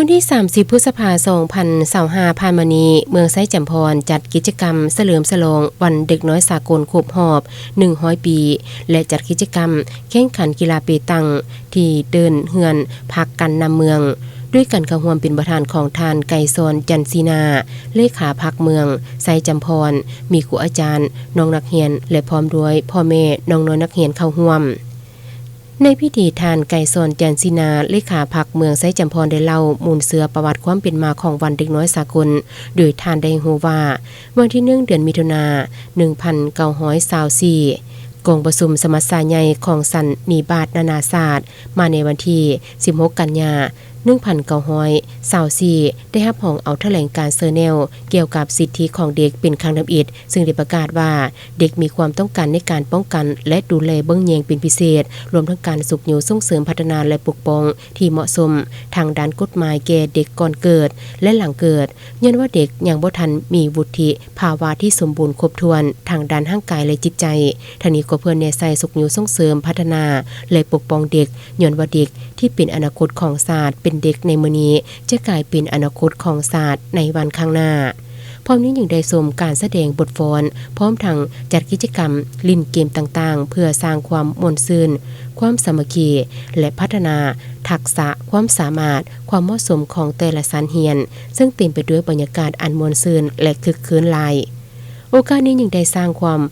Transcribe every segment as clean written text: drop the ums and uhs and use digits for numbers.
วันที่30พฤษภาคม2025ผ่านมานี้เมืองไซจำพรจัดกิจกรรมเฉลิมฉลองวันเด็กน้อยสากลครบรอบ100ปีและจัดกิจกรรมแข่งขันกีฬาเปตังที่เดินเฮือนพักกันนำเมืองด้วยกันเข้าร่วมเป็นประธานของทานไก่ซอนจันซีนาเลขาพักเมืองไซจำพรมีครูอาจารย์น้องนักเรียนและพร้อมด้วยพ่อแม่น้องน้อยนักเรียนเข้าร่วมในพิธีทานไก่ซอนจันซีนาเลขาพักเมืองไซจำพรได้เล่ามูลเสือประวัติความเป็นมาของวันเด็กน้อยสากลโดยทานได้ฮู้ว่าวันที่1เดือนมิถุนายน1924กองประชุมสมัชชาใหญ่ของสันนิบาตนานาชาติมาในวันที่16กันยายน1924ได้รับห้องเอาแถลงการเซอร์เนลเกี่ยวกับสิทธิของเด็กเป็นครั้งนำอิฐซึ่งได้ประกาศว่าเด็กมีความต้องการในการป้องกันและดูแลเบื้องแยงเป็นพิเศษรวมทั้งการสุขอยู่ส่งเสริมพัฒนาและปกป้องที่เหมาะสมทางด้านกฎหมายแก่เด็กก่อนเกิดและหลังเกิดย้อนว่าเด็กยังบ่ทันมีวุฒิภาวะที่สมบูรณ์ครบถ้วนทางด้านร่างกายและจิตใจทั้งนี้ก็เพื่อแนใส่สุขอยู่ส่งเสริมพัฒนาและปกป้องเด็กย้อนว่าเด็กที่เป็นอนาคตของชาติเป็นเด็กในมื้อนี้จะกลายเป็นอนาคตของชาติในวันข้างหน้าพร้อมนี้ยังได้ชมการแสดงบทฟ้อนพร้อมทั้งจัดกิจกรรมลิ่นเกมต่างๆเพื่อสร้างความม่วนซื่นความสามัคคีและพัฒนาทักษะความสามารถความเหมาะสมของแต่ละชั้นเรียนซึ่งเต็มไปด้วยบรรยากาศอันม่วนซื่นและคึกคืนหลายโอกาสนี้ยังได้สร้างความ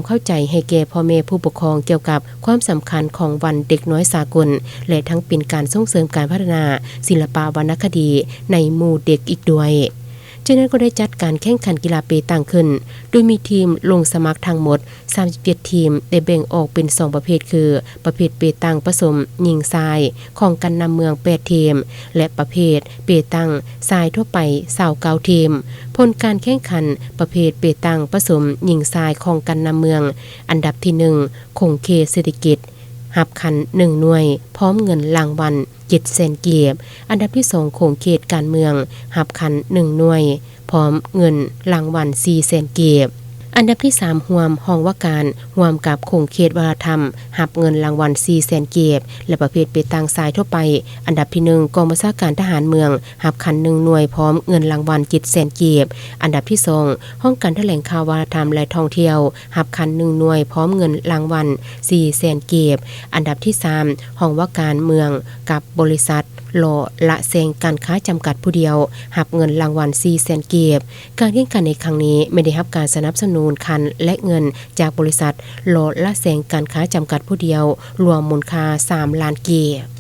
เข้าใจให้แก่พ่อแม่ผู้ปกครองเกี่ยวกับความสำคัญของวันเด็กน้อยสากลและทั้งเป็นการส่งเสริมการพัฒนาศิลปวรรณคดีในหมู่เด็กอีกด้วยจากนั้นก็ได้จัดการแข่งขันกีฬาเปตางขึ้นโดยมีทีมลงสมัครทั้งหมด37ทีมได้แบ่งออกเป็น2ประเภทคือประเภทเปตังผสมหญิงชายของกันนำเมือง8ทีมและประเภทเปตังชายทั่วไป29ทีมผลการแข่งขันประเภทเปตังผสมหญิงชายของกันนำเมืองอันดับที่1คงเคเศรษฐกิจหับคัน1หน่วยพร้อมเงินรางวัล700,000 กีบอันดับที่2โขงเขตการเมืองหับคัน1หน่วยพร้อมเงินรางวัล400,000 กีบอันดับที่3ห่วมห้องว่าการห่วมกับโขงเขตวัฒนธรรมหับเงินรางวัล400,000 กีบและประเภทเปตังสายทั่วไปอันดับที่1กองบัญชาการทหารเมืองหับคัน1หน่วยพร้อมเงินรางวัล700,000 กีบอันดับที่2ห้องการแถลงข่าววัฒนธรรมและท่องเที่ยวหับคัน1หน่วยพร้อมเงินรางวัล400,000 กีบอันดับที่3ห้องว่าการเมืองกับบริษัทโลละเซงการค้าจำกัดผู้เดียวหับเงินรางวัล400,000 กีบการแข่งขันในครั้งนี้ไม่ได้รับการสนับสนุนคันและเงินจากบริษัทโลละเซงการค้าจำกัดผู้เดียวรวมมูลค่า3 ล้านกีบ